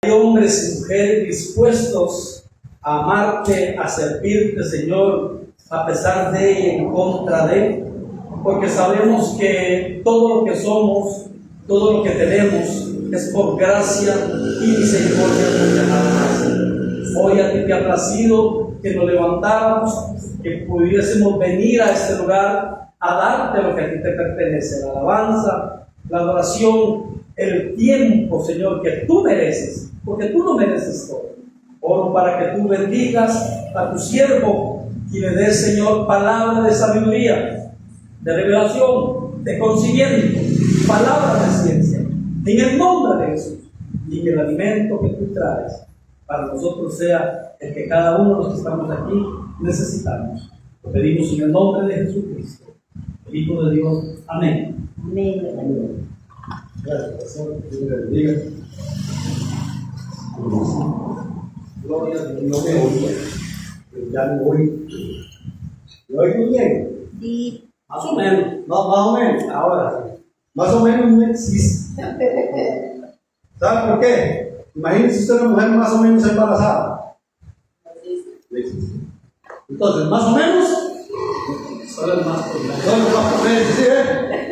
Hay hombres y mujeres dispuestos a amarte, a servirte, Señor, a pesar de y en contra de, porque sabemos que todo lo que somos, todo lo que tenemos, es por gracia y misericordia tuya nada más. Hoy a ti te ha placido que nos levantáramos, que pudiésemos venir a este lugar a darte lo que a ti te pertenece, la alabanza, la adoración, el tiempo, Señor, que tú mereces, porque tú no mereces todo. Oro para que tú bendigas a tu siervo y le des, Señor, palabra de sabiduría, de revelación, de conocimiento, palabra de ciencia, en el nombre de Jesús, y que el alimento que tú traes para nosotros sea el que cada uno de los que estamos aquí necesitamos. Lo pedimos en el nombre de Jesucristo, el Hijo de Dios. Amén. Amén. Gracias, pastor. Que Dios le bendiga. Gloria a Dios. No me oía. Ya me oí. ¿Me oigo bien? Sí. Más o menos. No, más o menos. Ahora sí. Más o menos no existe. ¿Sabe por qué? Imagínense usted una mujer más o menos embarazada. No existe. Entonces, más o menos, Solo el más poderoso. son los más potentes, ¿sí?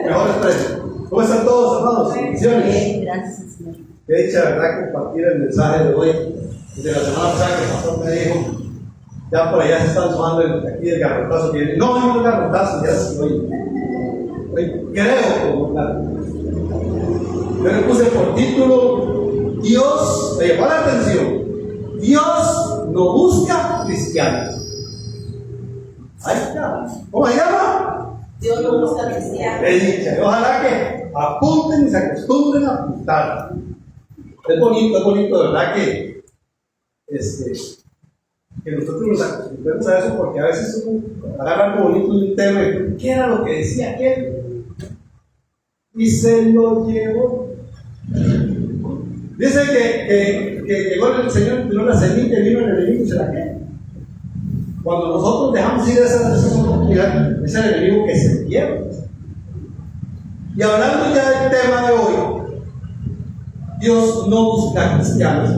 Mejor expreso. ¿Cómo están todos, hermanos? Bendiciones. Bien, gracias, Señor. Qué dicha, ¿verdad? Compartir el mensaje de hoy. Desde la semana pasada que el pastor me dijo, ya por allá se están sumando aquí el garrotazo que viene. No, el garrotazo, ya sí, hoy creo como tal. Yo le puse por título, Dios, me llamó la atención, Dios no busca cristianos. Ahí está. ¿Cómo se llama? Dios no busca cristianos. Qué dicha. Ojalá que apunten y se acostumbren a apuntar. Es bonito, ¿verdad? Que nosotros nos acostumbremos a eso, porque a veces uno agarra algo bonito de un tema y ¿qué era lo que decía aquel? Y se lo llevó. Dice que llegó el Señor, tiró la semilla y vino el enemigo y se la quedó. Cuando nosotros dejamos ir esa oportunidad, es el enemigo que se pierde. Y hablando ya del tema de hoy, Dios no busca cristianos.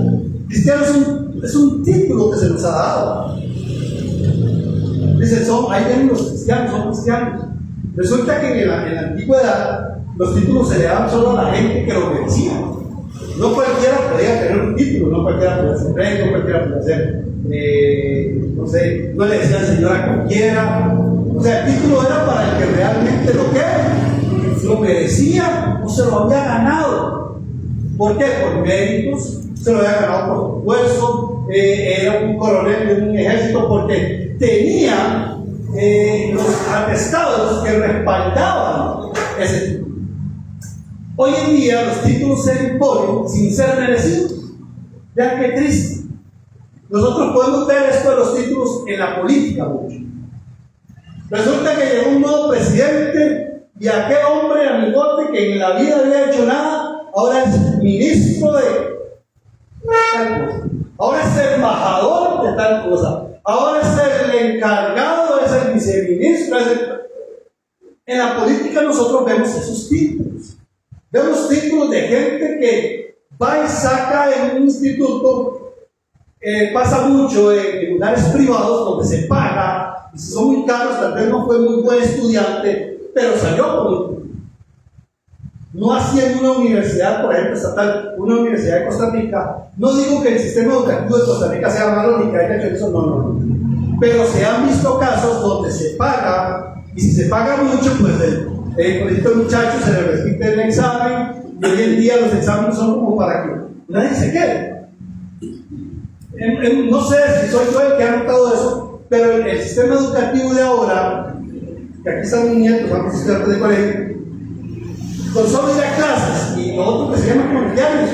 Cristianos es un título que se nos ha dado. Dice, ahí vienen los cristianos, son cristianos. Resulta que en la antigüedad los títulos se le daban solo a la gente que lo merecía. No cualquiera podía tener un título, no cualquiera podía ser rey, no cualquiera podía ser, no le decían señor a cualquiera. O sea, el título era para el que realmente lo merecía o se lo había ganado. ¿Por qué? Por méritos, se lo había ganado por esfuerzo, era un coronel de un ejército porque tenía los atestados que respaldaban ese título. Hoy en día los títulos se imponen sin ser merecidos. Vean qué triste. Nosotros podemos ver esto de los títulos en la política mucho. Resulta que llegó un nuevo presidente y aquel hombre amigote que en la vida había hecho nada, ahora es ministro de tal cosa. Ahora es embajador de tal cosa. Ahora es el encargado, es el viceministro. En la política nosotros vemos esos títulos. Vemos títulos de gente que va y saca en un instituto, pasa mucho en lugares privados donde se paga, y si son muy caros, tal vez no fue muy buen estudiante, pero salió con un título. No así en una universidad, por ejemplo, estatal, una universidad de Costa Rica. No digo que el sistema educativo de Costa Rica sea malo ni que haya hecho eso, no. Pero se han visto casos donde se paga, y si se paga mucho, pues por estos muchachos se les repite el examen, y hoy en día los exámenes son como para que nadie se quede. No sé si soy yo el que ha notado eso, pero el sistema educativo de ahora, que aquí están mis nietos, vamos a estudiar de colegio, con solo ir a clases y lo otro que se llama cotidiano,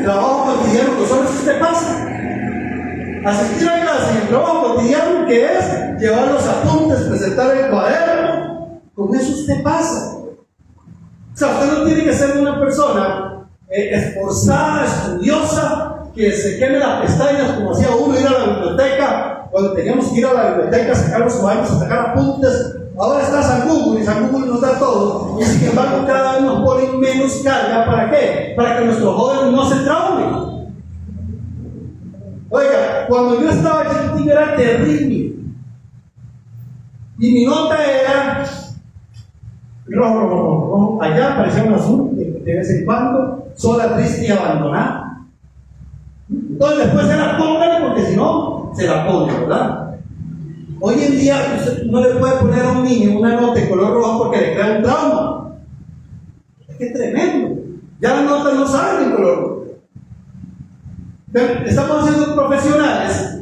trabajo cotidiano, con solo eso te pasa. Asistir a clases y el trabajo cotidiano que es llevar los apuntes, presentar el cuaderno, con eso usted pasa. O sea, usted no tiene que ser una persona esforzada, estudiosa, que se queme las pestañas como hacía uno ir a la biblioteca, cuando teníamos que ir a la biblioteca a sacar los cuadernos, a sacar apuntes. ahora está San Google y San Google nos da todo. Y sin embargo, cada vez nos ponen menos carga. ¿Para qué? Para que nuestros jóvenes no se traumen. Oiga, cuando yo estaba chiquitito era terrible. Y mi nota era rojo. Allá aparecía un azul de vez en cuando, sola, triste y abandonada. Entonces después se la pongan porque si no, se la ponen, ¿verdad? Hoy en día usted no le puede poner a un niño una nota de color rojo porque le crea un trauma. Es que es tremendo. Ya las notas no saben de color rojo. Estamos haciendo profesionales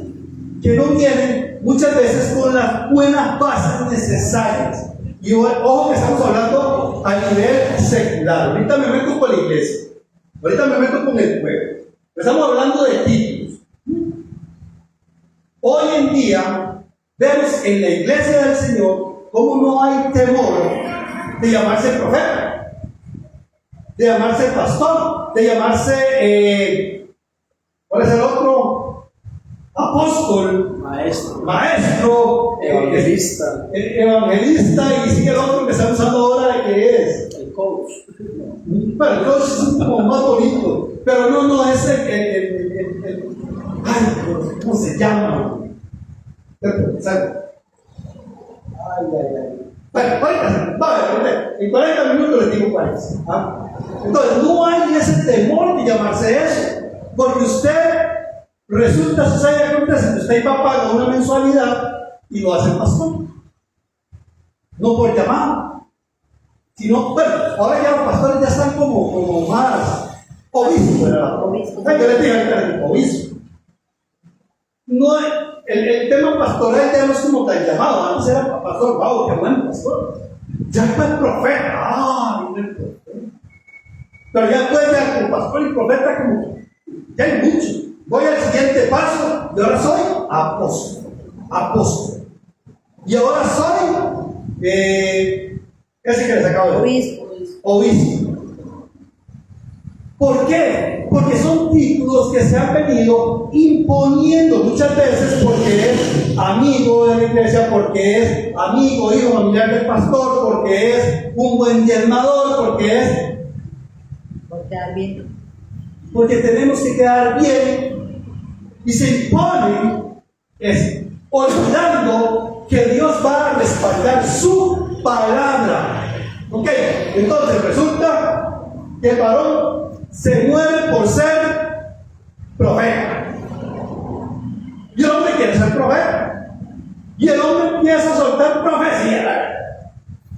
que no vienen muchas veces con las buenas bases necesarias. Y ojo que estamos hablando a nivel secular. Ahorita me meto con la iglesia. Ahorita me meto con el pueblo. Estamos hablando de títulos. Hoy en día vemos en la iglesia del Señor cómo no hay temor de llamarse profeta, de llamarse pastor, de llamarse, ¿cuál es el otro? Apóstol, maestro, evangelista, evangelista, y sigue el otro que están usando ahora, que es el coach. Bueno, el coach es como más bonito, pero no es ay, ¿cómo se llama? Bueno, en 40 minutos les digo cuál es. Entonces, no hay ese temor de llamarse eso, porque usted resulta, sucede, acontece que usted va a pagar una mensualidad y lo hace pastor. No por llamado, sino, bueno, ahora ya los pastores ya están como más obispos, ¿verdad? Yo les digo obispo. No, el tema pastoral ya no es como tan llamado. Antes era pastor, wow, qué buen pastor. Ya fue profeta, viene el profeta. Pero ya puede ver como pastor y profeta, como ya hay mucho. Voy al siguiente paso, y ahora soy apóstol. Y ahora soy, ese que les acabo de decir, obispo. ¿Por qué? Porque son títulos que se han venido imponiendo muchas veces porque es amigo de la iglesia, porque es amigo, hijo familiar del pastor, porque es un buen diezmador, porque es... Por quedar bien. Porque tenemos que quedar bien y se impone olvidando que Dios va a respaldar su palabra. ¿Ok? Entonces resulta que el varón se mueve por ser profeta. Y el hombre quiere ser profeta. Y el hombre empieza a soltar profecía.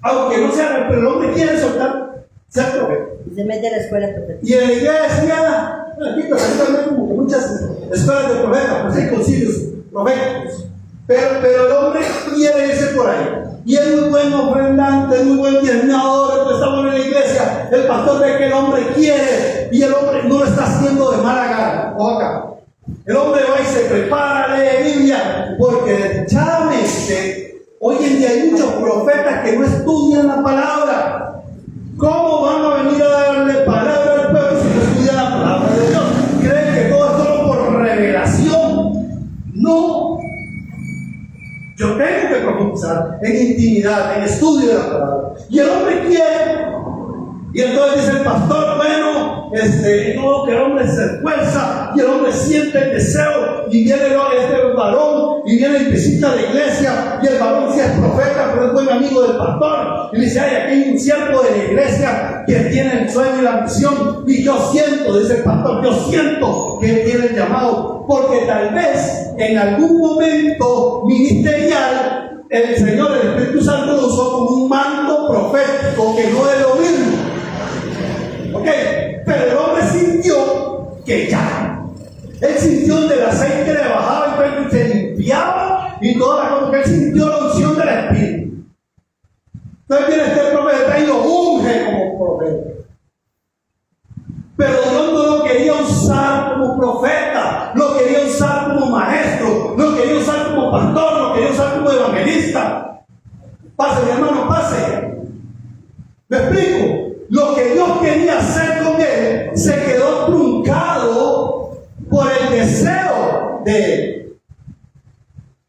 Aunque no sea, pero el hombre quiere soltar ser profeta. Y se mete a la escuela profeta. Y en la iglesia, aquí también como que muchas escuelas de profetas, pues hay concilios proféticos. Pero el hombre quiere irse por ahí. Y es muy buen ofrendante, es muy buen diezmador. Estamos en la iglesia, el pastor ve que el hombre quiere y el hombre no lo está haciendo de mala gana. O acá. El hombre va y se prepara, lee Biblia, porque desdichadamente hoy en día hay muchos profetas que no estudian la palabra. ¿Cómo van a venir a darle palabra al pueblo si no estudian la palabra de Dios? ¿Creen que todo es solo por revelación? No. Yo tengo que profundizar en intimidad, en estudio de la palabra. Y el hombre quiere. Y entonces dice el pastor, bueno, no, que el hombre se esfuerza y el hombre siente el deseo. Y viene este varón y viene y visita la iglesia. Y el varón sí es profeta, pero es buen amigo del pastor. Y le dice, ay, aquí hay un siervo de la iglesia que tiene el sueño y la misión. Y yo siento, dice el pastor, yo siento que él tiene el llamado. Porque tal vez en algún momento ministerial el Señor, el Espíritu Santo, lo usó como un manto profético, que no es lo mismo. ¿Ok? Pero el hombre sintió que ya. Él sintió del aceite le bajaba el pelo y se limpiaba y toda la cosa, que él sintió la unción del Espíritu. Entonces viene este profeta y lo unge como profeta. Pero Dios no lo quería usar como profeta, lo quería usar como maestro, lo quería usar como pastor, lo quería usar como evangelista. Pase, mi hermano, pase. ¿Me explico? Lo que Dios quería hacer con él se quedó truncado por el deseo de él.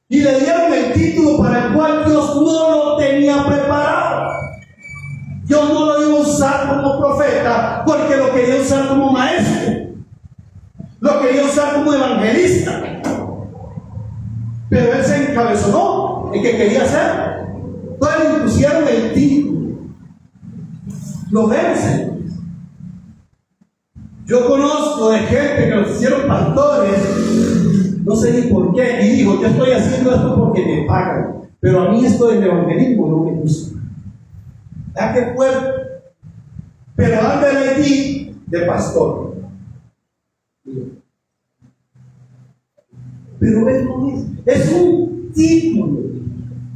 Y le dieron el título para el cual Dios no lo tenía preparado. Dios no lo iba a usar como profeta porque lo quería usar como maestro. Lo quería usar como evangelista. Pero él se encabezonó en que quería hacer. Entonces le pusieron el título. Lo vencen. Yo conozco de gente que los hicieron pastores, no sé ni por qué, y dijo, yo estoy haciendo esto porque me pagan, pero a mí esto del evangelismo no me gusta. ¿Verdad que fuerte? Pero ándale aquí de pastor. Pero él no es un título,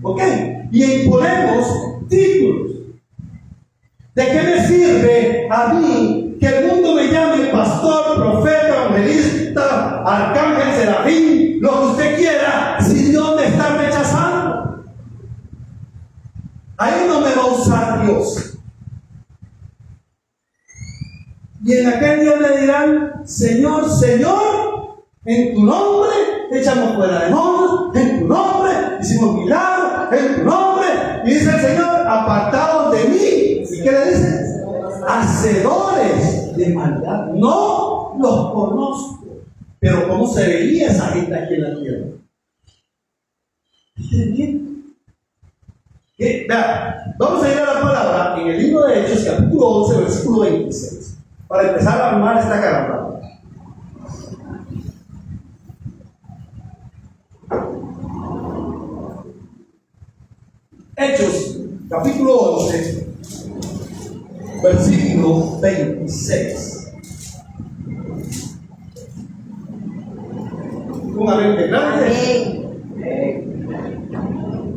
¿ok? Y imponemos títulos. ¿De qué me sirve a mí que el mundo me llame pastor, profeta, evangelista, arcángel, serafín, lo que usted quiera, si Dios me está rechazando? Ahí no me va a usar Dios. Y en aquel día le dirán, Señor, Señor, en tu nombre echamos fuera demonios, en tu nombre hicimos milagros, en tu nombre. Y dice el Señor, apartados de mí. ¿Y qué le dice? Hacedores de maldad. No los conozco. Pero ¿cómo se veía esa gente aquí en la tierra? Vea, vamos a ir a la palabra en el libro de Hechos, capítulo 11, versículo 26, para empezar a armar esta carta. Hechos, capítulo 11, versículo 26. Una mente grande.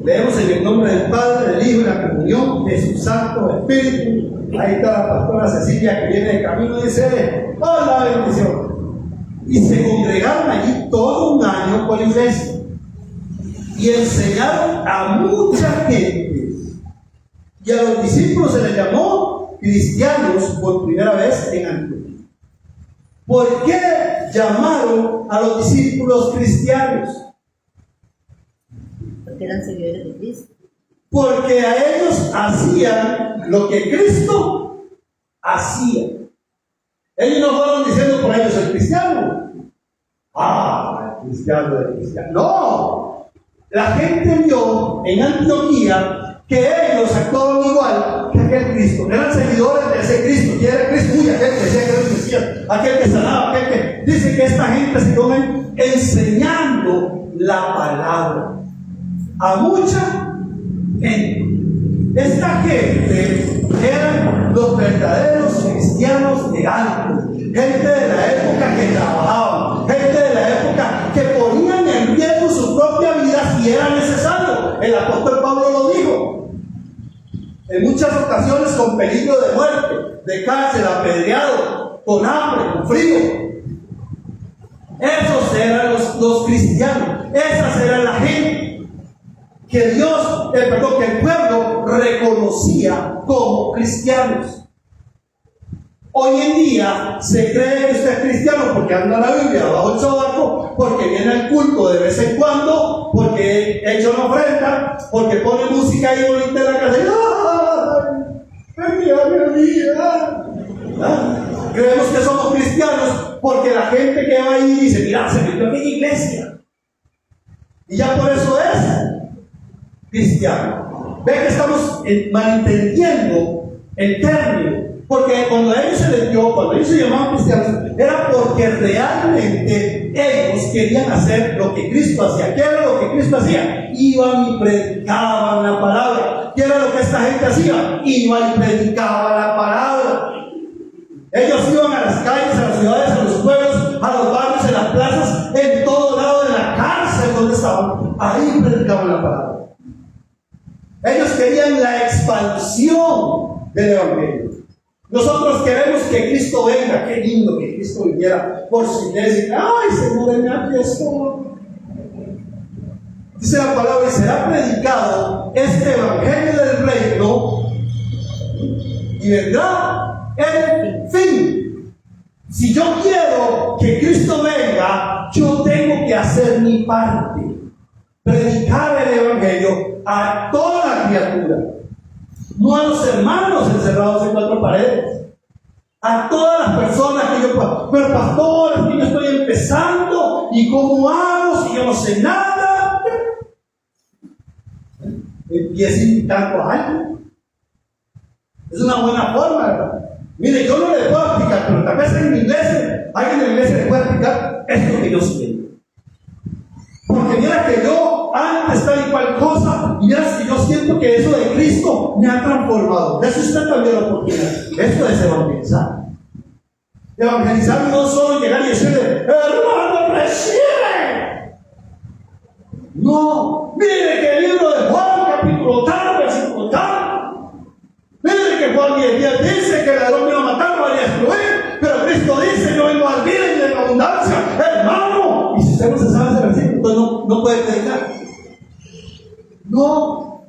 Leemos en el nombre del Padre, del Hijo y la comunión de su Santo Espíritu. Ahí está la pastora Cecilia que viene de camino y dice: ¡hola, bendición! Y se congregaron allí todo un año con la iglesia y enseñaron a mucha gente. Y a los discípulos se les llamó cristianos por primera vez en Antioquía. ¿Por qué llamaron a los discípulos cristianos? Porque eran seguidores de Cristo. Porque a ellos hacían lo que Cristo hacía. Ellos no fueron diciendo por ellos soy cristiano. El cristiano del cristiano. No. La gente vio en Antioquía que ellos actuaban igual que aquel Cristo. Eran seguidores de ese Cristo. ¿Quién era Cristo? Aquel que decía que era el Mesías, aquel que sanaba, aquel que dice que esta gente se come enseñando la palabra a mucha gente. Esta gente eran los verdaderos cristianos de antes, gente de la época que trabajaban, gente de la época que ponían en riesgo su propia vida si era necesario. El apóstol Pablo lo dijo en muchas ocasiones, con peligro de muerte, de cárcel, apedreado, con hambre, con frío. Esos eran los cristianos, esas eran la gente que Dios, que el pueblo reconocía como cristianos. Hoy en día se cree que usted es cristiano porque anda la Biblia bajo el sobaco, porque viene al culto de vez en cuando, porque echa una ofrenda, porque pone música ahí bonita en la casa y creemos que somos cristianos porque la gente que va ahí dice: mira, se metió aquí en iglesia, y ya por eso es cristiano. Ve que estamos malentendiendo el término, porque cuando a ellos se les dio, cuando ellos se llamaban cristianos, era porque realmente ellos querían hacer lo que Cristo hacía. ¿Qué era lo que Cristo hacía? Iban y predicaban la palabra. ¿Qué era lo que esta gente hacía? Iban y predicaban la palabra. Ellos iban a las calles, a las ciudades, a los pueblos, a los barrios, en las plazas, en todo lado de la cárcel donde estaban. Ahí predicaban la palabra. Ellos querían la expansión del evangelio. Nosotros queremos que Cristo venga. Qué lindo que Cristo viniera por su iglesia. ¡Ay, Señor, en aquí estoy! Dice la palabra: y será predicado este evangelio del reino y vendrá el fin. Si yo quiero que Cristo venga, yo tengo que hacer mi parte. predicar el Evangelio a toda criatura, no a los hermanos encerrados en cuatro paredes, a todas las personas que yo, pero pastor, es que yo estoy empezando, y cómo hago si yo no sé nada. Empieza invitando a alguien. Es una buena forma, ¿verdad? Mire, yo no le puedo explicar, pero tal vez en mi iglesia, alguien de la iglesia le puede explicar esto que yo siento. Porque mira que yo antes tal y cual cosa, y mira que yo siento que eso de Cristo me ha transformado. De eso usted también la oportunidad. Esto es evangelizar. Evangelizar no solo llegar y decirle, hermano, recibe. No, mire que el libro de Juan, capítulo tal, versículo tal. Mire que Juan 10 dice que el ladrón vino a matar para destruir, pero Cristo dice, yo vengo a dar vida y en abundancia, hermano. Y si usted no se sabe ese versículo, entonces no puede predicar. No,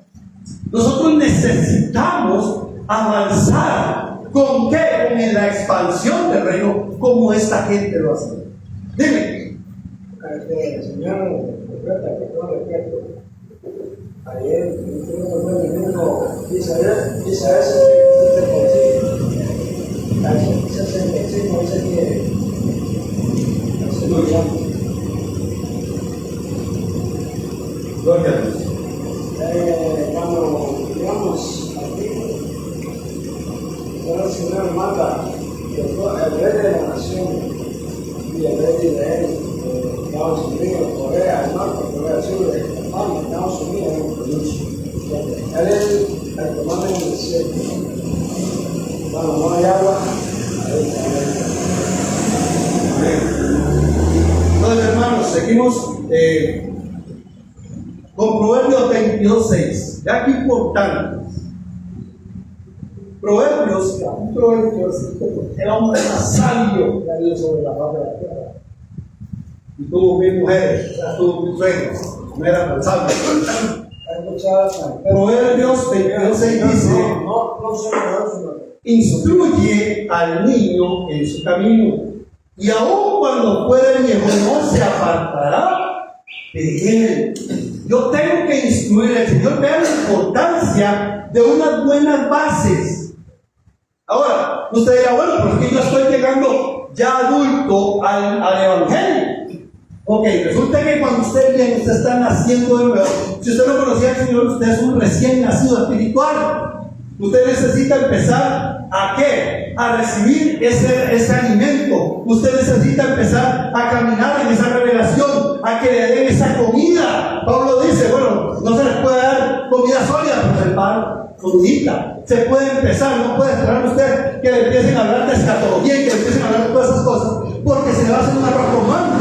nosotros necesitamos avanzar. ¿Con qué? Con la expansión del reino, como esta gente lo hace. Dime. El Señor recuerda que todo respeto. Ayer dice ese 65 dice que Gloria a Dios. cuando digamos aquí, el Señor manda que el rey de la nación y el rey de Israel, Estados Unidos, Corea del Norte, Corea del Sur, España, Estados Unidos, él es el que manda en el cielo. Cuando no hay agua, ahí está. Entonces, hermanos, seguimos con Proverbios 22:6. Ya que importante. Proverbios, el hombre más sabio que ha habido sobre la faz de la tierra. Y tuvo mil mujeres, tuvo mil suegros, no era tan sabio. Proverbios 22:6 dice: instruye al niño en su camino, y aun cuando fuere viejo no se apartará de él. Yo tengo que instruir al Señor. Vean la importancia de unas buenas bases. Ahora, usted dirá, bueno, pero es que yo estoy llegando ya adulto al Evangelio. Ok, resulta que cuando usted viene, usted está naciendo de nuevo. Si usted no conocía al Señor, usted es un recién nacido espiritual. Usted necesita empezar ¿a qué? A recibir ese alimento. Usted necesita empezar a caminar en esa revelación, a que le den esa comida. Pablo dice, bueno, no se les puede dar comida sólida, pero el pan, comidita. Se puede empezar, no puede esperar usted que le empiecen a hablar de escatología y que le empiecen a hablar de todas esas cosas, porque se le va a hacer un arroz con mango.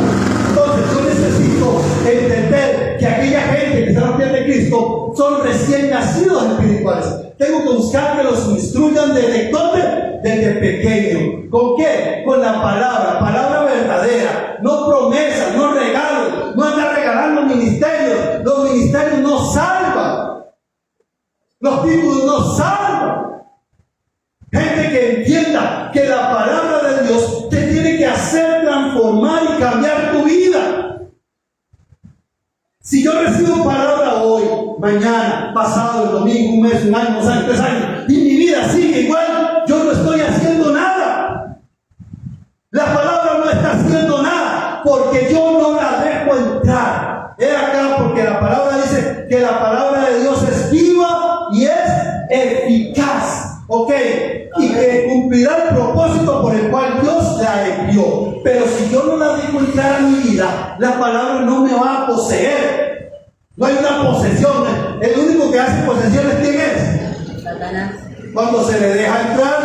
Entonces yo necesito entender que aquella gente que está en los pies de Cristo son recién nacidos espirituales. Tengo que buscar que los instruyan desde pequeño. ¿Con qué? Con la palabra verdadera, no promesas, no regalos, no andar regalando ministerios. Los ministerios no salvan, los títulos no salvan. Gente que entienda que la palabra de Dios te tiene que hacer transformar y cambiar tu vida. Si yo recibo palabra hoy, mañana, pasado, el domingo, un mes, un año, 2 años, 3 años, y mi vida sigue igual, yo no estoy haciendo nada. La palabra no está haciendo nada porque yo no la dejo entrar. Es acá porque la palabra dice que la palabra de Dios es viva y es eficaz. ¿Ok? Y que cumplirá el propósito por el cual Dios la envió. Pero si yo no la dejo entrar a mi vida, la palabra no me va a poseer. No hay una posesión. El único que hace posesiones, ¿quién es? Satanás. Cuando se le deja entrar,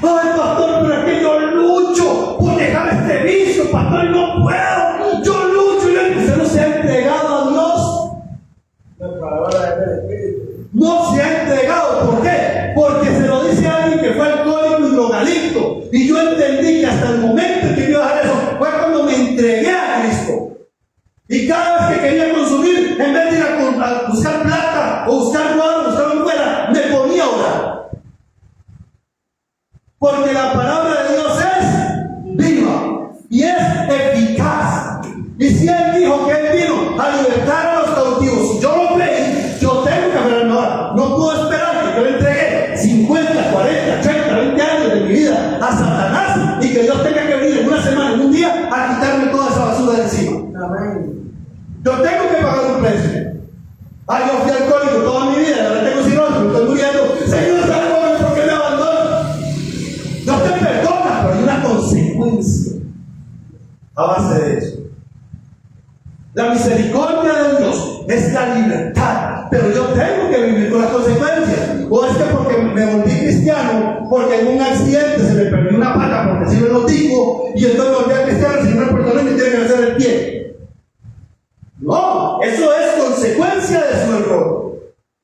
ay pastor, pero es que yo lucho por dejar este vicio, pastor, no puedo. Yo lucho y usted no se ha entregado a Dios. La palabra del Espíritu. No se ha entregado. ¿Por qué? Porque se lo dice a alguien que fue alcohólico y drogadicto. Y yo entendí que hasta el momento en que yo iba a dejar eso fue cuando me entregué a Cristo. Y cada vez que quería consumir, en vez de ir a buscar plata o buscar guaro, buscar lo que fuera, me ponía a orar. Porque la palabra de Dios es viva y es eficaz. Y si Él dijo que Él vino a libertar a los a base de eso. La misericordia de Dios es la libertad, pero yo tengo que vivir con las consecuencias. O es que porque me volví cristiano, porque en un accidente se me perdió una pata porque se me lo dijo, y entonces me volví a cristiano, el Señor perdonó y me tiene que hacer el pie. No, eso es consecuencia de su error.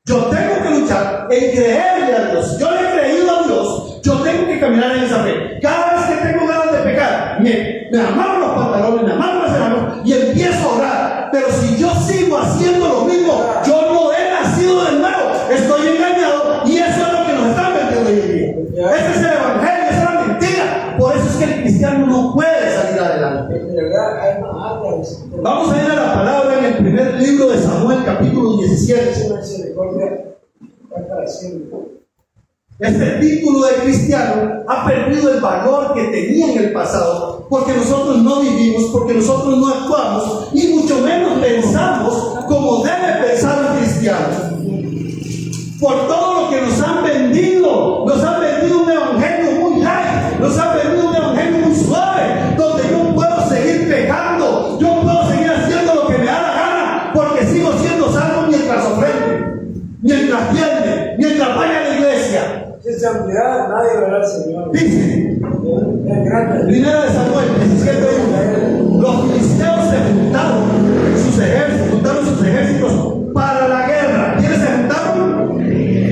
Yo tengo que luchar en creerle a Dios. Yo le he creído a Dios, yo tengo que caminar en esa fe. Cada vez que tengo ganas de pecar, me amarro los pantalones, me amarro las manos y empiezo a orar. Pero si yo sigo haciendo lo mismo, yo no he nacido de nuevo, estoy engañado, y eso es lo que nos están vendiendo hoy en día. Ese es el evangelio, esa es la mentira. Por eso es que el cristiano no puede salir adelante. Vamos a ir a la palabra en el primer libro de Samuel, capítulo 17. Este título de cristiano ha perdido el valor que tenía en el pasado, porque nosotros no vivimos, porque nosotros no actuamos, y mucho menos pensamos como debe pensar un cristiano. Por todo lo que nos han vendido un evangelio muy light, nos han vendido un evangelio muy suave, donde yo puedo seguir pecando, yo puedo seguir haciendo lo que me da la gana, porque sigo siendo salvo mientras ofrende, mientras tiende, mientras vaya a la iglesia. Sin santidad nadie verá al Señor. Dice, primera de Samuel 17:1, los filisteos se juntaron sus ejércitos para la guerra. ¿Quiénes se juntaron?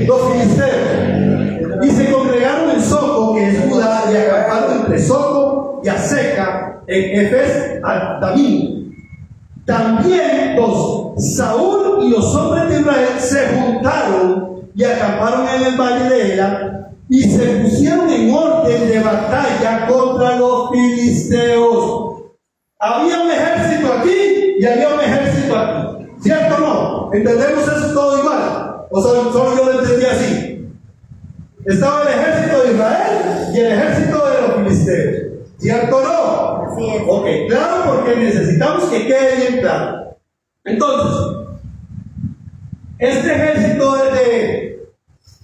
Los filisteos. Y se congregaron en Soco, que es Judá, y acamparon entre Soco y Aseca, en Efes Damim. También Saúl y los hombres de Israel se juntaron y acamparon en el valle de Ela y se pusieron en orden de batalla contra los filisteos. Había un ejército aquí y había un ejército aquí. ¿Cierto o no? ¿Entendemos eso todo igual? ¿O solo yo lo entendí así? Estaba el ejército de Israel y el ejército de los filisteos. ¿Cierto o no? Así es. Ok, claro, porque necesitamos que quede bien claro. Entonces, este ejército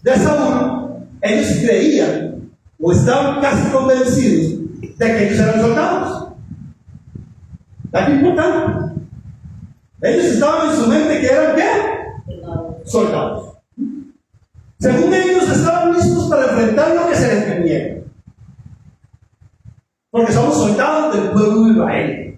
de Saúl, ellos creían o estaban casi convencidos de que ellos eran soldados. ¿Está aquí importante? Ellos estaban en su mente que eran ¿qué? Soldados. Según ellos estaban listos para enfrentar lo que se les venía. Porque somos soldados del pueblo de Israel.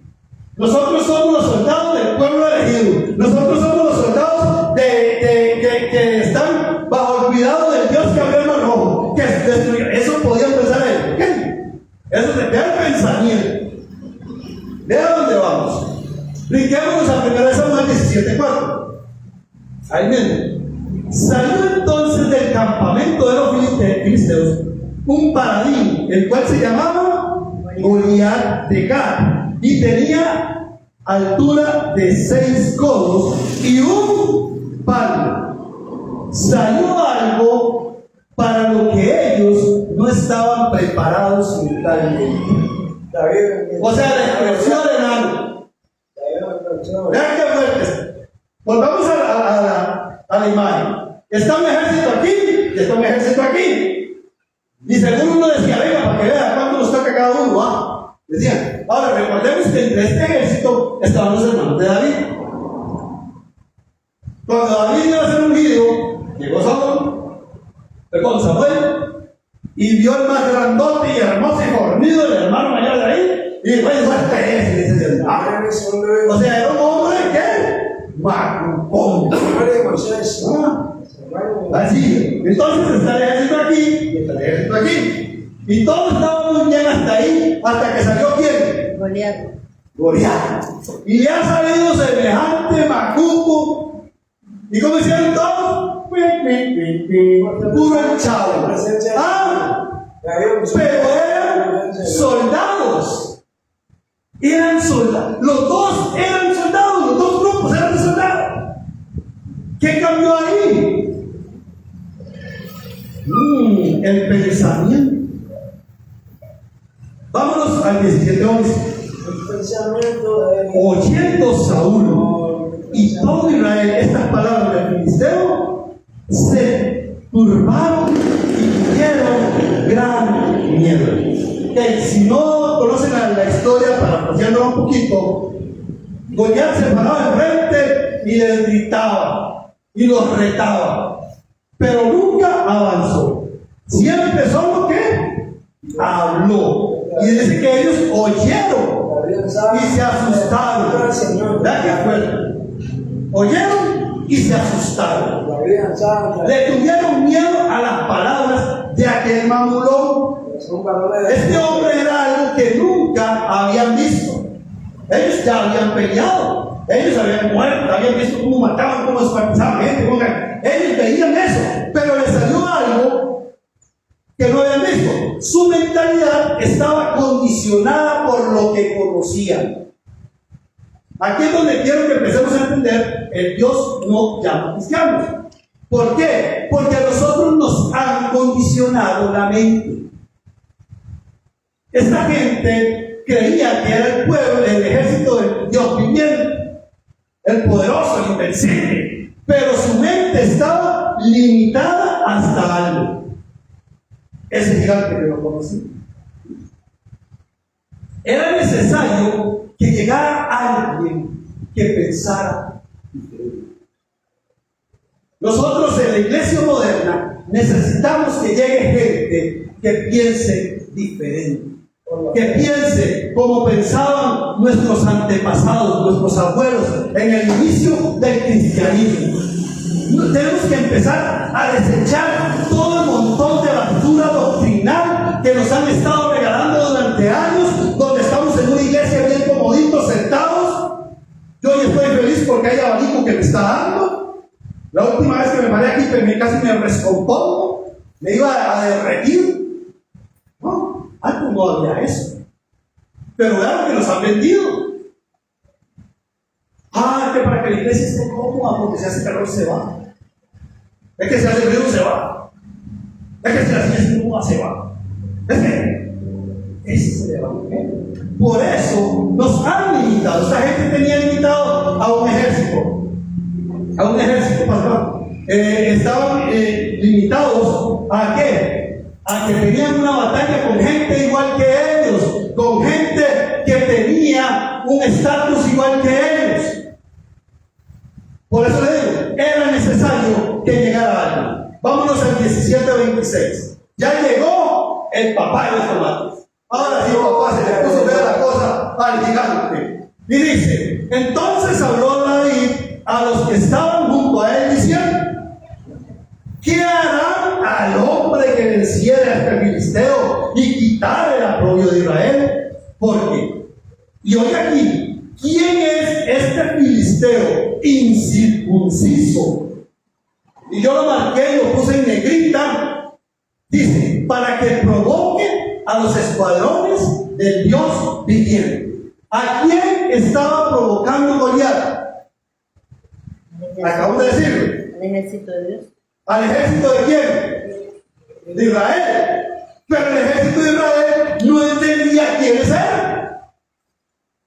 Nosotros somos los soldados del pueblo elegido. Nosotros somos los soldados que están bajo el cuidado del Dios que abrió el mar rojo. Que destruyó. Eso podían pensar ellos. ¿Qué? Eso es el pensamiento. ¿De dónde vamos? Brinquémonos a 1 Samuel 17:4. Ahí mismo. Salió entonces del campamento de los filisteos un paladín, el cual se llamaba Goliat de Gat, y tenía altura de 6 codos y un palmo. Salió algo para lo que ellos no estaban preparados mentalmente. O sea, la expresión de enano. Vean qué fuertes. Volvamos a la imagen. Está un ejército aquí y está un ejército aquí. Y según uno decía, venga, para que vea cuánto nos toca cada uno. Decían, ahora recordemos que entre este ejército estaban los hermanos de David. Cuando David iba a hacer un video, llegó Samuel, y vio el más grandote y hermoso y fornido, el hermano mayor de ahí, y dijo, este es. O sea, era un hombre que macucón. Así, entonces está el ejército aquí y está el ejército aquí. Y todo estaba muy bien hasta ahí, hasta que salió ¿quién? Goliat. Y le ha salido semejante macuco. ¿Y cómo hicieron todos? Puro chavo. Pero eran soldados. Los dos eran soldados, los dos grupos eran soldados. ¿Qué cambió ahí? El pensamiento. Vámonos al 17:11. Oyendo Saúl y todo Israel estas palabras del filisteo, se turbaron y tuvieron gran miedo. Si no conocen la historia historia, parafraseándola un poquito, Goliat se paraba enfrente y les gritaba y los retaba, pero nunca avanzó. Siempre solo que habló. Y dice que ellos oyeron y se asustaron. ¿Verdad que fuerte? Oyeron y se asustaron. Le tuvieron miedo a las palabras de aquel mamulón. Este hombre era algo que nunca habían visto. Ellos ya habían peleado, ellos habían muerto, habían visto cómo mataban, cómo esparzaban gente, ellos veían eso, pero les salió algo que no habían visto. Su mentalidad estaba condicionada por lo que conocían. Aquí es donde quiero que empecemos a entender: el Dios no llama cristianos. ¿Por qué? Porque a nosotros nos han condicionado la mente. Esta gente creía que era el pueblo, el ejército del Dios viviente, el poderoso, el invencible, pero su mente estaba limitada hasta algo. Ese gigante que lo conocí. Era necesario que llegara alguien que pensara diferente. Nosotros en la iglesia moderna necesitamos que llegue gente que piense diferente, que piense como pensaban nuestros antepasados, nuestros abuelos en el inicio del cristianismo. Tenemos que empezar a desechar todo el montón de basura doctrinal que nos han estado regalando durante años, donde estamos en una iglesia bien comoditos sentados. Yo hoy estoy feliz porque hay abanico que me está dando. La última vez que me paré aquí casi me descompongo, me iba a derretir. No, antes no había eso, pero vean que nos han vendido. Que para que la iglesia esté cómoda, porque si hace calor se va. Es que si hace frío se va. Es que si hace cómoda se va. Es que ese es el evangelio. Por eso nos han limitado. Esta gente tenía limitado a un ejército. A un ejército, perdón. Estaban limitados ¿a qué? A que tenían una batalla con gente igual que ellos, con gente que tenía un estatus igual que ellos. Por eso le digo, era necesario que llegara alguien. Vámonos al 17:26. Ya llegó el papá de los tomates. Ahora sí, papá, se le puso a ver la cosa al gigante. Y dice: entonces habló David a los que estaban junto a él diciendo: ¿qué harán al hombre que venciera a este filisteo y quitara el aprobio de Israel? Porque, y hoy aquí, ¿quién es este filisteo incircunciso? Y yo lo marqué y lo puse en negrita. Dice: para que provoque a los escuadrones del Dios viviente. ¿A quién estaba provocando Goliat? Acabo de decirlo. Al ejército de Dios. ¿Al ejército de quién? De Israel. Pero el ejército de Israel no entendía quiénes eran.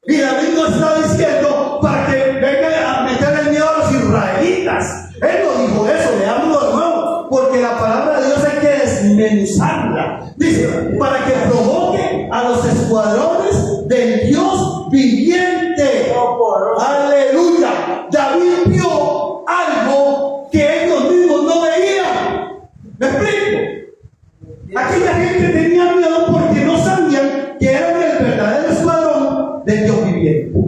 Y David nos está diciendo para que vengan a meter el miedo a los israelitas. Él no dijo eso, leámoslo de nuevo, porque la palabra de Dios hay que desmenuzarla. Dice: para que provoque a los escuadrones del Dios viviente. Aleluya. David vio algo que ellos mismos no veían. ¿Me explico? Aquella gente tenía miedo porque no sabían que eran el verdadero escuadrón del Dios viviente.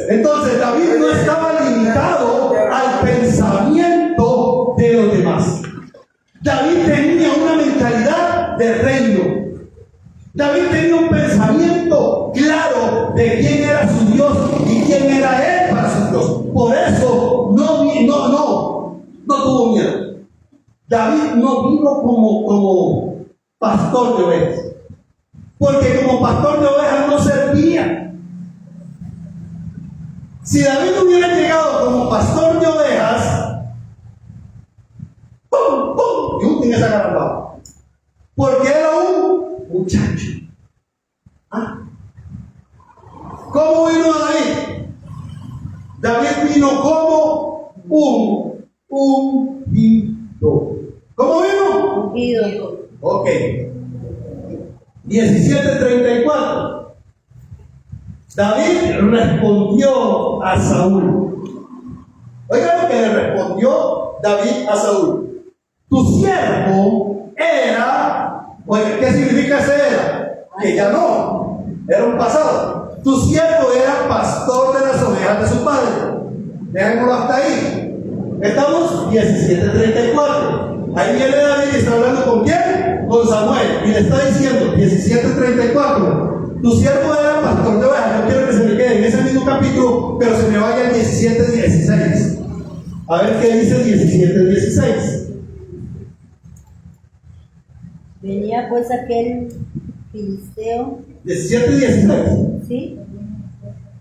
Entonces David no estaba limitado al pensamiento de los demás. David tenía una mentalidad de reino. David tenía un pensamiento claro de quién era su Dios y quién era él para su Dios. Por eso no tuvo miedo. David no vino como pastor de ovejas, porque como pastor de ovejas no servía. Si David hubiera llegado como pastor de ovejas, ¡pum! ¡Pum! Y un esa garrapata, porque era un muchacho. ¿Cómo vino David? David vino como un ungido. ¿Cómo vino? Ungido. Ok. 17:34. David respondió a Saúl. Oigan lo que le respondió David a Saúl. Tu siervo era, oiga, ¿qué significa ese era? Que ya no, era un pasado. Tu siervo era pastor de las ovejas de su padre. Dejémoslo hasta ahí. Estamos 17:34. Ahí viene David y está hablando con quién? Con Samuel. Y le está diciendo, 17:34. Tu siervo era pastor de ovejas. Yo quiero que se me quede en ese mismo capítulo, pero se me vaya al 17:16. A ver qué dice el 17:16. Venía pues aquel filisteo. 17:16. ¿Sí?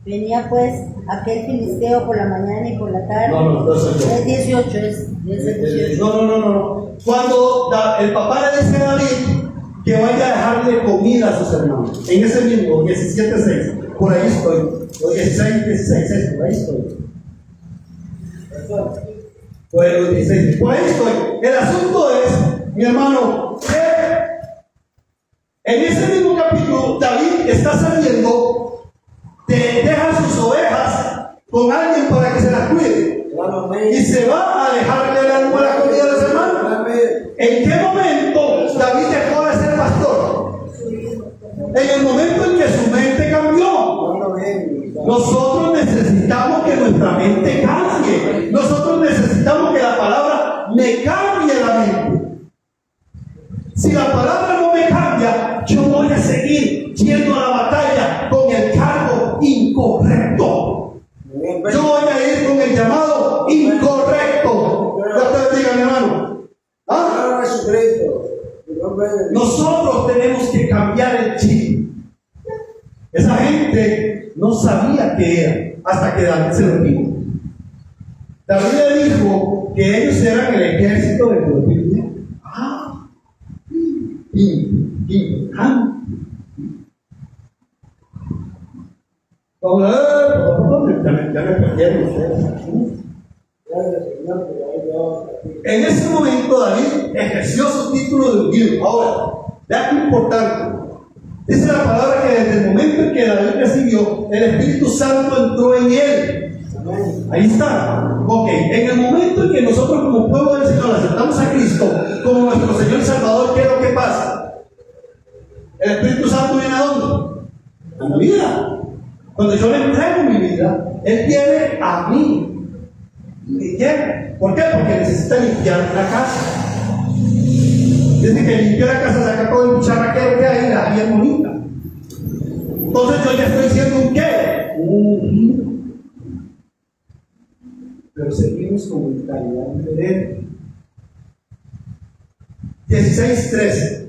Venía pues aquel filisteo por la mañana y por la tarde. No, es 18, es 18. No. Cuando el papá le dice a David que vaya a dejarle comida a sus hermanos, en ese mismo 17:6, por ahí estoy, o 16:16, por ahí estoy. Pues 16, por ahí estoy. El asunto es, mi hermano, que en ese mismo capítulo David está saliendo, deja sus ovejas con alguien para que se las cuide y se va a dejarle la comida a los hermanos. ¿En qué momento David dejó de ser pastor? En el momento en que su mente cambió. Nosotros necesitamos que nuestra mente cambie. Nosotros necesitamos que la palabra me cambie la mente. Si la palabra no me cambia, yo voy a seguir yendo a la batalla con el cargo incorrecto. Yo voy a ir con el llamado incorrecto. Dios te bendiga, mi hermano. ¿Ah? Nosotros tenemos que cambiar el chip. Esa gente no sabía qué era hasta que David se lo dijo. David le dijo que ellos eran el ejército de Dios. Ya me perdieron ustedes. En ese momento David ejerció su título de ungido. Ahora, vean qué importante. Dice la palabra que desde el momento en que David recibió, el Espíritu Santo entró en él. Ahí está. Ok, en el momento en que nosotros como pueblo del Señor aceptamos a Cristo como nuestro Señor y Salvador, ¿qué es lo que pasa? El Espíritu Santo viene ¿a dónde? A mi vida. Cuando yo le entrego mi vida, Él viene a mí. ¿Y qué? ¿Por qué? Porque necesita limpiar la casa. Dice que limpió la casa, saca todo el bicharraquero que hay, la bien bonita. Entonces yo ya estoy siendo un qué? Un. Pero seguimos con mentalidad diferente. 16:13.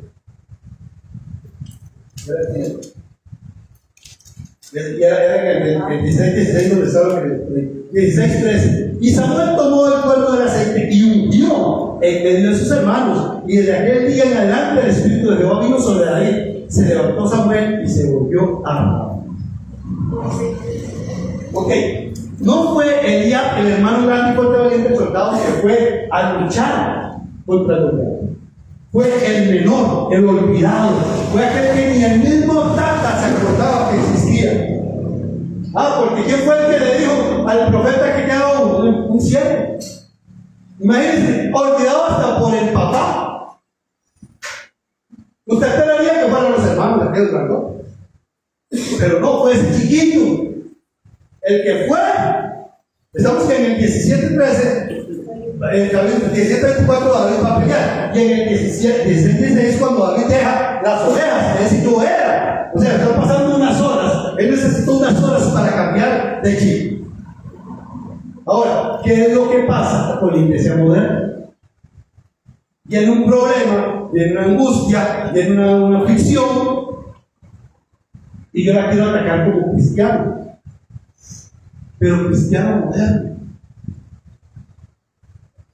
Era en el 16:16 donde estaba el 16:13. Y Samuel tomó el cuerno del aceite y ungió en medio de sus hermanos. Y desde aquel día en adelante el Espíritu de Jehová vino sobre David. Se levantó Samuel y se volvió a Ramá. Ok, no fue Elías, el hermano grande y fuerte valiente soldado, que fue a luchar contra el gobierno. Fue el menor, el olvidado. Fue aquel que ni el mismo Tata se acordaba que existía. Porque ¿quién fue el que le dijo al profeta que quedaba un siervo? Imagínense, olvidado hasta por el papá. Usted esperaría que fueran los hermanos de aquel grandote. Pero no, fue ese chiquito. El que fue, estamos en el 17:13. En el 17:24 David va a pelear. Y en el 16:16 es cuando David deja las ovejas. Es decir, yo era. O sea, están pasando unas horas. Él necesitó unas horas para cambiar de chip. Ahora, ¿qué es lo que pasa con la iglesia moderna? Viene un problema, viene una angustia, viene una aflicción. Y yo la quiero atacar como cristiano. Pero cristiano moderno.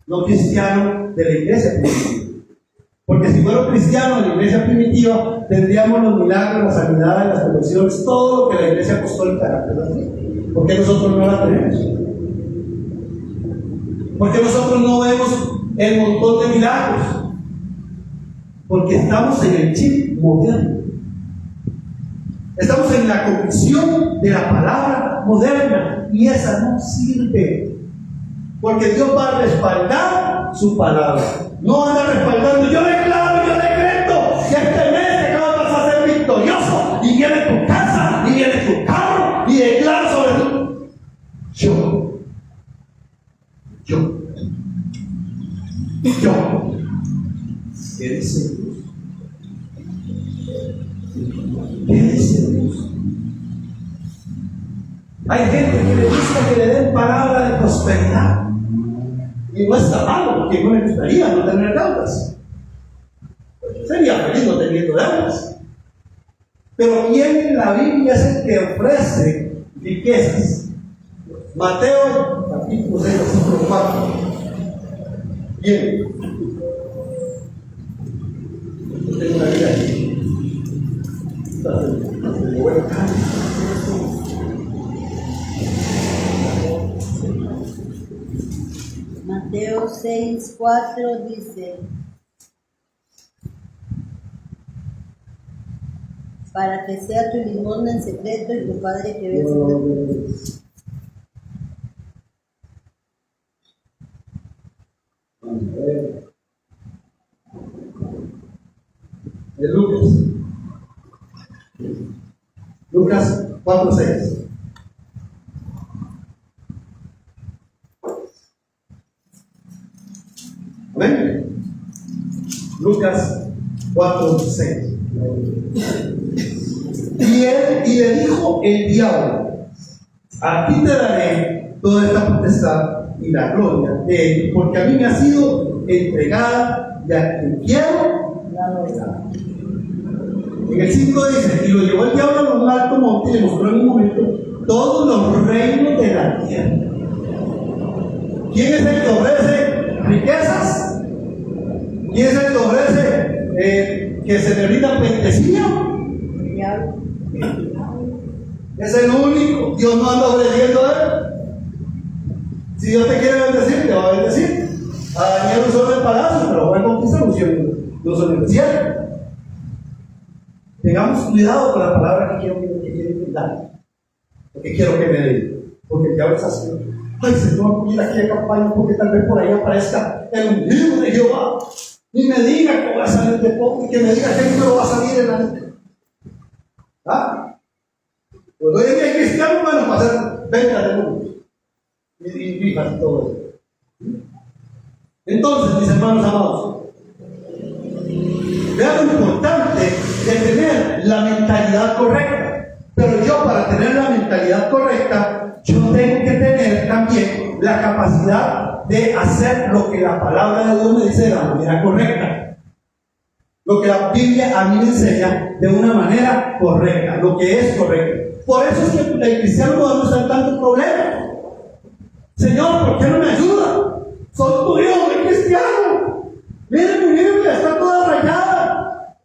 No cristiano de la iglesia primitiva. Porque si fuera cristiano de la iglesia primitiva, tendríamos los milagros, las sanidades, las conversiones, todo lo que la iglesia apostólica era. ¿Por qué nosotros no la tenemos? ¿Por qué nosotros no vemos el montón de milagros? Porque estamos en el chip moderno. Estamos en la convicción de la palabra moderna y esa no sirve. Porque Dios va a respaldar su palabra. No anda respaldando. Yo declaro, yo decreto que este mes te vas a ser victorioso. Y viene tu casa, y viene tu carro, y declaro sobre tu. Yo. ¿Qué dice Dios? ¿Qué dice Dios? Hay gente que le gusta que le den palabra de prosperidad. Y no está malo, porque no le gustaría no tener deudas. Sería feliz no teniendo deudas. Pero ¿quién en la Biblia es el que ofrece riquezas? Mateo, capítulo 6, versículo 4. Bien. Yo tengo una vida aquí. Mateo 6:4 dice: para que sea tu limosna en secreto y tu Padre que ve en secreto. De Lucas 4:6. Amén. Lucas 4:6. Y le dijo el diablo: a ti te daré toda esta potestad y la gloria de él, porque a mí me ha sido entregada y a quien quiero la gloria. En el 5 dice: y lo llevó el diablo a un alto monte y le mostró en un momento todos los reinos de la tierra. ¿Quién es el que ofrece riquezas? ¿Quién es el que ofrece que se le rinda pleitesía? El diablo. Es el único. Dios no anda ofreciendo a él. Si Dios te quiere bendecir, te va a bendecir. A Daniel no solo el palacio, pero va a conquistar no solo el cielo. Tengamos cuidado con la palabra que quiero dar. Porque quiero que me den. Porque el diablo está haciendo: ay, Señor, mira aquí hay campaña, porque tal vez por ahí aparezca el ungido de Jehová. Y me diga que va a salir de poco, y que me diga qué número va a salir en la lista. ¿Ah? Pues hoy en día hay cristianos, bueno, para hacer ventas de números. Y rifas y todo eso. Entonces, mis hermanos amados, vean lo importante de tener la mentalidad correcta. Pero yo, para tener la mentalidad correcta, yo tengo que tener también la capacidad de hacer lo que la palabra de Dios me dice de la manera correcta. Lo que la Biblia a mí me enseña de una manera correcta, lo que es correcto. Por eso es que el cristiano moderno está en tantos problemas. Señor, ¿por qué no me ayuda? Soy tu hijo, soy cristiano. Miren mi Biblia, está toda rayada.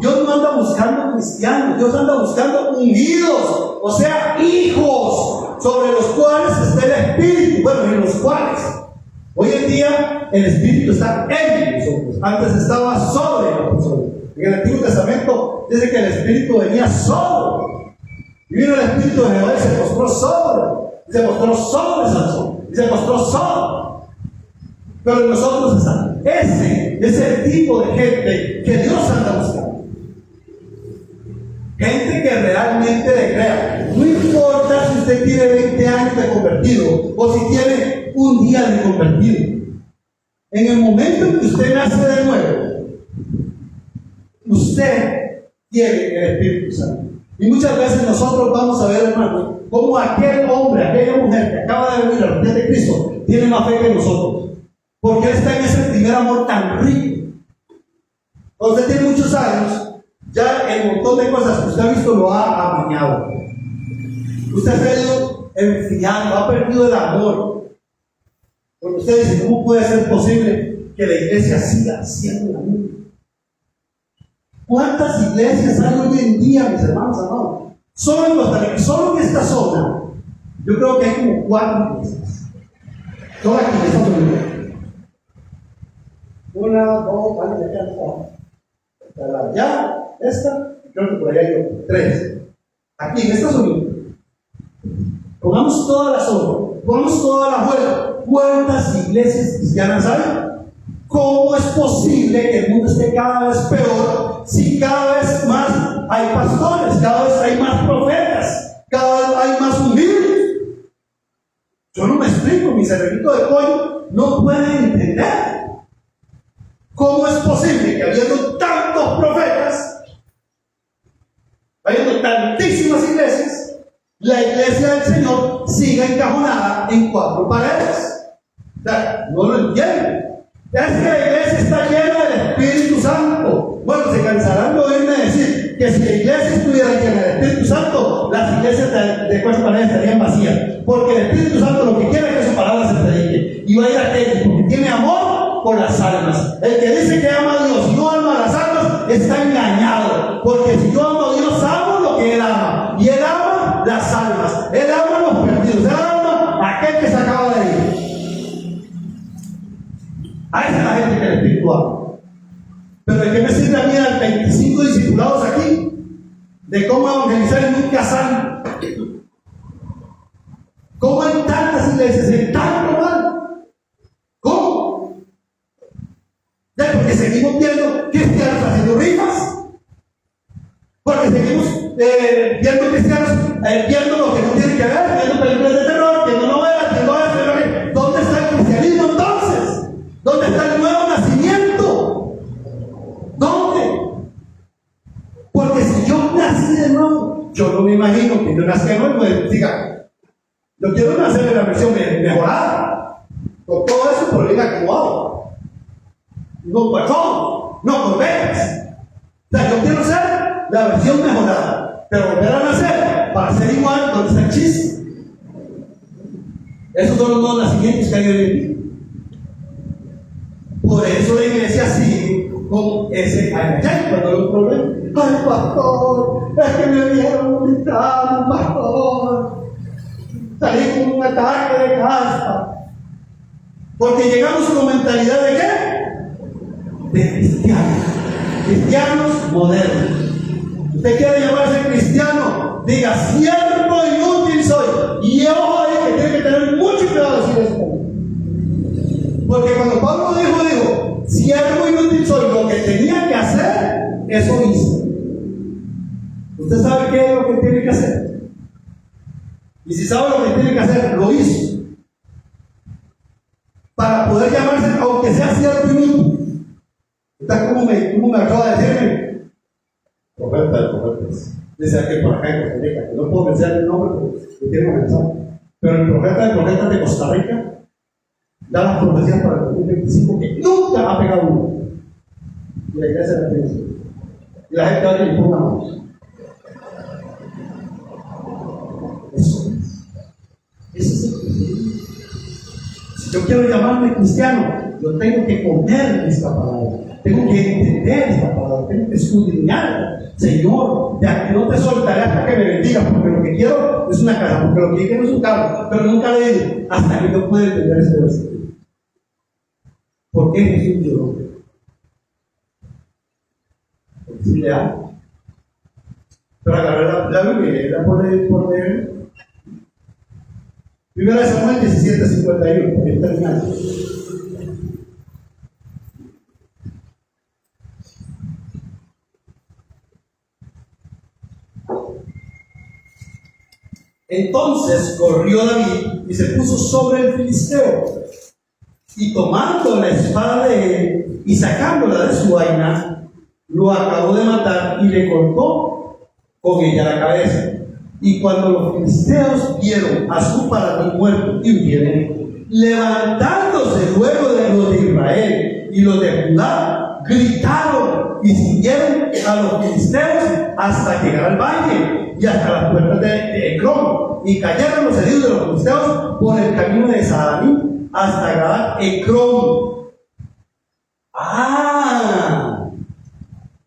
Dios no anda buscando cristianos, Dios anda buscando ungidos, o sea, hijos, sobre los cuales está el Espíritu. Bueno, en los cuales hoy en día el Espíritu está en nosotros. Antes estaba sobre nosotros. En el Antiguo Testamento dice que el Espíritu venía sobre. Y vino el Espíritu de Jehová y se mostró sobre. Y se mostró sobre Sansón. Y se mostró sobre. Pero en nosotros está. Ese es el tipo de gente que Dios anda buscando. Gente que realmente le crea. No importa si usted tiene 20 años de convertido o si tiene un día de convertido. En el momento en que usted nace de nuevo, usted tiene el Espíritu Santo. Y muchas veces nosotros vamos a ver, hermano, cómo aquel hombre, aquella mujer que acaba de venir a los pies de Cristo tiene más fe que nosotros. Porque él está en ese primer amor tan rico. Cuando usted tiene muchos años, ya el montón de cosas que usted ha visto lo ha amañado. Usted se ha ido enfriando, ha perdido el amor. Porque usted dice: ¿cómo puede ser posible que la iglesia siga siendo la misma? ¿Cuántas iglesias hay hoy en día, mis hermanos amados? Solo en Costa Rica, solo en esta zona, yo creo que hay como 4 iglesias. Todas las iglesias son iguales. 1, 2, vale, ya, esta, creo que por allá hay 3. aquí en Estados Unidos, pongamos todas las obras, pongamos toda la vuelta. ¿Cuántas iglesias cristianas hay? ¿Cómo es posible que el mundo esté cada vez peor si cada vez más hay pastores, cada vez hay más profetas, cada vez hay más humildes? Yo no me explico, mi cerebrito de pollo no puede entender cómo es posible que habiendo tantos profetas, habiendo tantísimas iglesias, la iglesia del Señor siga encajonada en 4 paredes. O sea, no lo entienden. Es que la iglesia está llena del Espíritu Santo. Bueno, se cansarán de oírme decir que si la iglesia estuviera llena del Espíritu Santo, las iglesias de 4 paredes estarían vacías. Porque el Espíritu Santo lo que quiere es que su palabra se predique. Y va a ir a aquellos porque tiene amor por las almas. El que dice que ama a Dios y no ama a las almas está engañado. Porque si yo amo a Dios, amo lo que Él ama. Y Él ama las almas. Él ama a los perdidos. Él ama a aquel que se acaba de ir. A esa es la gente que es espiritual. Pero ¿de qué me sirve a mí dar 25 discipulados aquí? De cómo evangelizar en un casal. ¿Cómo en tantas iglesias, en tanto mal? ¿Cómo? Ya, porque seguimos viendo cristianos haciendo rifas. Porque seguimos viendo cristianos viendo lo que no tiene que ver, viendo películas de terror, viendo novelas, viendo esto. ¿Dónde está el cristianismo entonces? ¿Dónde está el nuevo nacimiento? ¿Dónde? Porque si yo nací de nuevo, yo no me imagino que yo nazca de nuevo y diga, yo quiero nacer en la versión mejorada, con todo eso, pero bien acomodado. No cuartón, no con becas. O sea, yo quiero ser la versión mejorada, pero volver a nacer para ser igual, donde está el chiste. Esos son los nuevos nacimientos que hay hoy en día. Por eso la iglesia sigue con ese allá cuando hay un problema. Ay, pastor, es que me vieron vomitar, pastor. Salí con un ataque de caspa. Porque llegamos con mentalidad de qué? De cristianos. Cristianos modernos. Usted quiere llamarse cristiano, diga siervo inútil soy. Y ojo ahí que tiene que tener mucho cuidado de decir eso. Porque cuando Pablo dijo, siervo inútil soy, lo que tenía que hacer, eso hizo. ¿Usted sabe qué es lo que tiene que hacer? Y si sabe lo que tiene que hacer, lo hizo. Para poder llamarse, aunque sea siervo inútil. Está como me acaba de decirme. Profeta de profetas. Dice aquel por acá en Costa Rica, que no puedo mencionar el nombre porque tiene mensaje. Pero el profeta de profetas de Costa Rica da las profecías para el 2025 que nunca ha pegado uno. Y la iglesia la tiene. Y la gente ahora le pone una mano. Eso es. Eso es el cristianismo. Si yo quiero llamarme cristiano, yo tengo que comer esta palabra. Tengo que entender esta palabra. Tengo que escudriñarla. Señor, ya que no te soltaré hasta que me bendigas, porque lo que quiero es una casa, porque lo que quiero es un carro, pero nunca le digo hasta que yo pueda entender este versículo. ¿Por qué Jesús lloró? Porque sí le amo. Pero agarré la Biblia, la por leer. Primera de Samuel 17:51, por ahí terminando. Entonces corrió David y se puso sobre el filisteo, y tomando la espada de él y sacándola de su vaina, lo acabó de matar y le cortó con ella la cabeza. Y cuando los filisteos vieron a su paladín muerto y huyeron, levantándose luego de los de Israel y los de Judá, gritaron y siguieron a los filisteos hasta llegar al valle y hasta las puertas de Ecrón, y cayeron los heridos de los filisteos por el camino de Saharín hasta Gad Ecrón.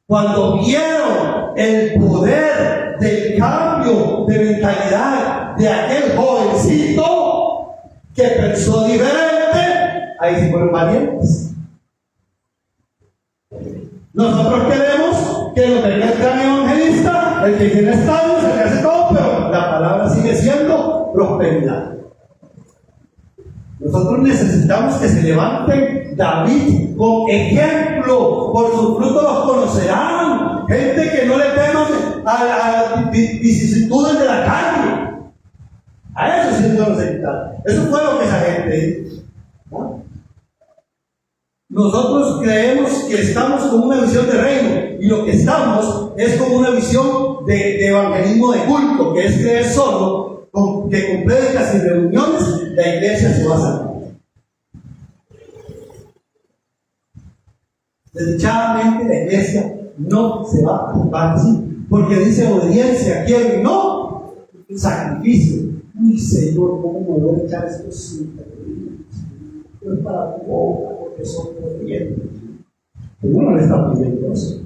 Cuando vieron el poder del cambio de mentalidad de aquel jovencito que pensó diferente, ahí se fueron valientes. Nosotros queremos que lo tenga el gran evangelista, el que tiene estadios, el que hace todo, prosperidad. Nosotros necesitamos que se levante David con ejemplo, por sus frutos los conocerán. Gente que no le teman a las vicisitudes de la calle. A eso sí no lo necesitamos. Eso fue lo que esa gente hizo, ¿no? Nosotros creemos que estamos con una visión de reino, y lo que estamos es con una visión de evangelismo de culto, que es creer solo que con prédicas y reuniones la iglesia se va a salvar. Desdichadamente la iglesia no se va a salvar así, porque dice obediencia, quiero y no sacrificio. Uy, Señor, ¿cómo me voy a echar estos 5 días? No es para tu boca, porque son corrientes. Pero uno le está pidiendo eso.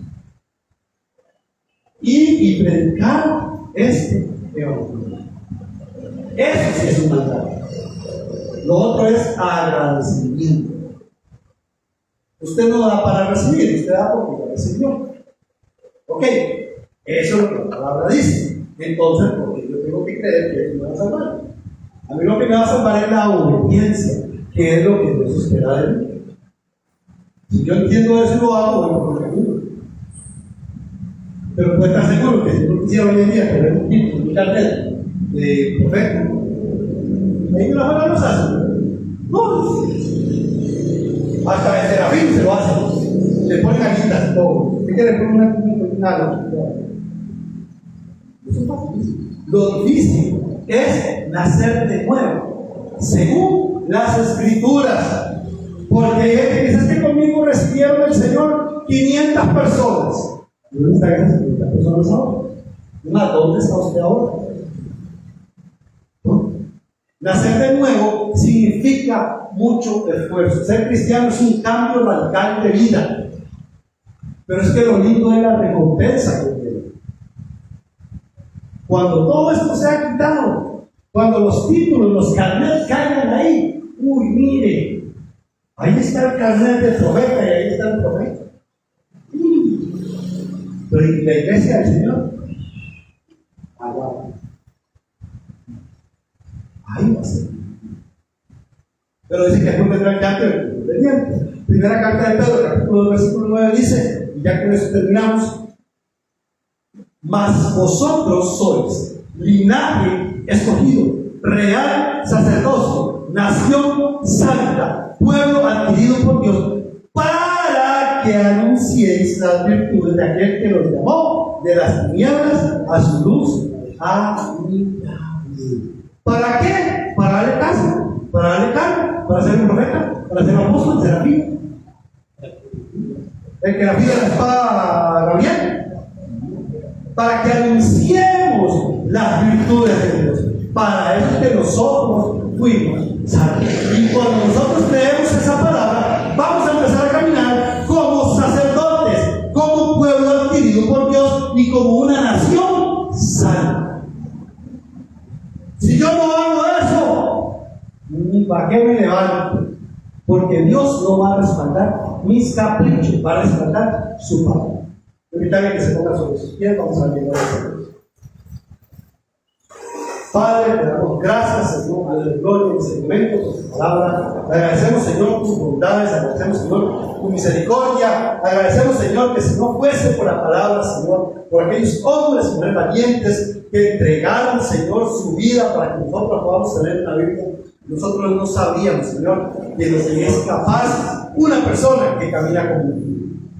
Y predicar este evangelio. Eso sí es un mandato. Lo otro es agradecimiento. Usted no da para recibir, usted da porque ya recibió. Ok, eso es lo que la palabra dice. Entonces, porque yo tengo que creer que Él me va a salvar. A mí lo que me va a salvar es la obediencia, que es lo que Dios espera de mí. Si yo entiendo eso y lo hago, bueno, por el camino. Pero puede estar seguro que si yo quisiera hoy en día tener un título, un carnet de profeta, ahí la mano los hace. No, hasta el serafín se lo hace. Le ponen ganitas y todo. ¿Qué quiere poner una? Lo difícil es nacer de nuevo, según las Escrituras. Porque dices que conmigo recibieron el Señor 500 personas. ¿Dónde están esas 500 personas ahora? ¿Dónde está usted ahora? ¿No? Nacer de nuevo significa mucho esfuerzo. Ser cristiano es un cambio radical de vida. Pero es que lo lindo es la recompensa que tiene. Cuando todo esto se ha quitado, cuando los títulos, los carnets caigan ahí, uy, mire, ahí está el carnet del profeta y ahí está el profeta. Pero ¿y la iglesia del Señor? Aguanta. Ahí va a ser. Pero dice que después vendrá el cambio del diente. Primera carta de Pedro, capítulo 2, versículo 9 dice, y ya con eso terminamos: mas vosotros sois linaje escogido, real sacerdocio, nación santa, pueblo adquirido por Dios, para que anunciéis las virtudes de aquel que los llamó de las tinieblas a su luz admirable. ¿Para qué? Para darle caso, para darle cargo, para ser un profeta, para ser apóstol, serafín. El que la vida la espada Gabriel, para que anunciemos las virtudes de Dios. Para eso es que nosotros fuimos salvos. Y cuando nosotros creemos esa palabra, vamos a empezar a caminar como sacerdotes, como un pueblo adquirido por Dios y como una nación santa. Si yo no hago eso, ni para qué me levanto, porque Dios no va a respaldar mis caprichos, va a respaldar su palabra. Permítame que se ponga sobre sus pies, vamos a llegar a Dios. Padre, te damos gracias, Señor, a la gloria en ese momento por tu palabra. Le agradecemos, Señor, tus bondades, agradecemos, Señor, tu misericordia. Agradecemos, Señor, que si no fuese por la palabra, Señor, por aquellos hombres y mujeres valientes que entregaron, Señor, su vida para que nosotros podamos tener una Biblia. Nosotros no sabíamos, Señor, que nos es capaz una persona que camina conmigo.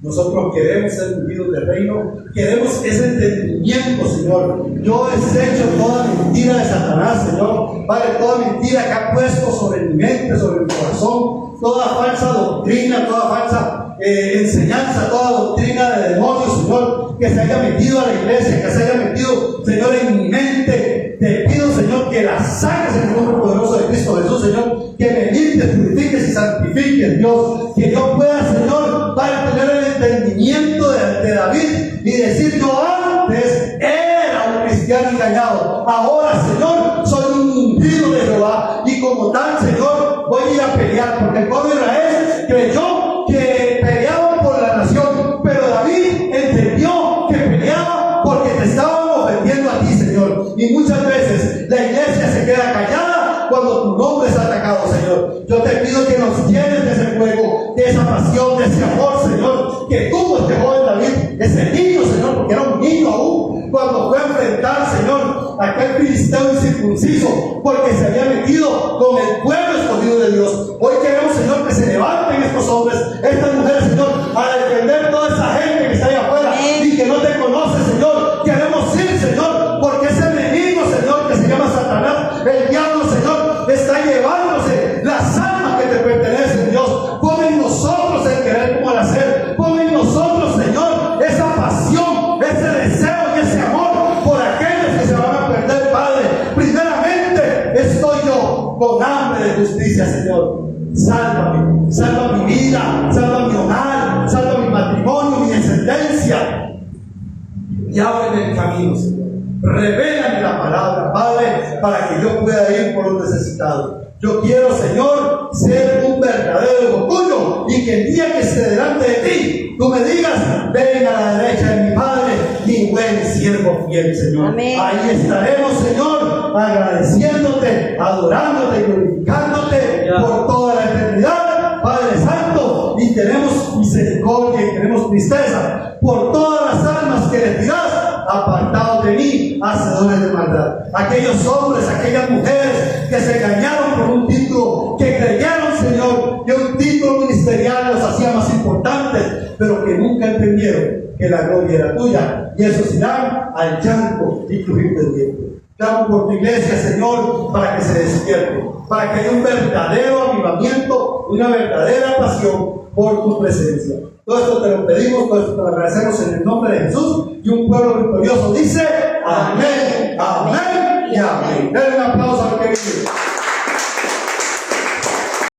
Nosotros queremos ser ungidos del reino, queremos ese entendimiento, Señor. Yo desecho toda mentira de Satanás, Señor. Padre, toda mentira que ha puesto sobre mi mente, sobre mi corazón, toda falsa doctrina, toda falsa enseñanza, toda doctrina de demonios, Señor, que se haya metido a la iglesia, que se haya metido, Señor, en mi mente. Te pido, Señor, que la saques en el nombre poderoso de Cristo Jesús, Señor, que me limpies, purifiques y santifiques, Dios, que yo pueda, Señor, para tener el entendimiento de David y decir: yo antes era un cristiano engañado, ahora, Señor, soy un ungido de Jehová, y como tal, Señor, voy a ir a pelear, porque el pueblo de Israel creyó que peleaban por la nación, pero David entendió que peleaba porque te estaban ofendiendo a ti, Señor. Y muchas veces La iglesia se queda callada cuando tu nombre es atacado, Señor. Yo te pido que nos llenes de ese fuego, de esa pasión, de ese amor, Señor, que tuvo este joven David, ese niño, Señor, porque era un niño aún, cuando fue a enfrentar, Señor, a aquel filisteo incircunciso, porque se había metido con el pueblo escogido de Dios. Hoy queremos, Señor, que se levanten estos hombres, estas mujeres, Señor, a defender toda esa gente que está allá afuera y que no te conoce, Señor. Queremos ir, Señor, porque ese enemigo, Señor, que se llama Satanás, el diablo, Señor, está llevándose las almas que te pertenecen, Dios. Pon en nosotros el querer como el hacer. Pon en nosotros, Señor, esa pasión, ese deseo y ese amor por aquellos que se van a perder, Padre. Primeramente estoy yo con hambre de justicia, Señor. Sálvame, salva mi vida, salva mi hogar, salva mi matrimonio, mi descendencia. Y ábreme el camino, Señor. Revélame la palabra, Padre, para que yo pueda ir por los necesitados. Yo quiero, Señor, ser un verdadero tuyo y que el día que esté delante de ti, tú me digas, ven a la derecha de mi Padre, mi buen siervo fiel, Señor. Amén. Ahí estaremos, Señor, agradeciéndote, adorándote, glorificándote por toda la eternidad, Padre Santo. Y tenemos misericordia y tenemos tristeza por todas las almas que les dirás, apartados de mí, hacedores de maldad. Aquellos hombres, aquellas mujeres que se engañaron por un título, que creyeron, Señor, que un título ministerial los hacía más importantes, pero que nunca entendieron que la gloria era tuya, y esos irán al llanto y crujir del viento. Clamo por tu iglesia, Señor, para que se despierte, para que haya un verdadero avivamiento, una verdadera pasión por tu presencia. Todo esto te lo pedimos, todo esto te lo agradecemos en el nombre de Jesús, y un pueblo victorioso dice amén, amén y amén. Denle un aplauso al que vive.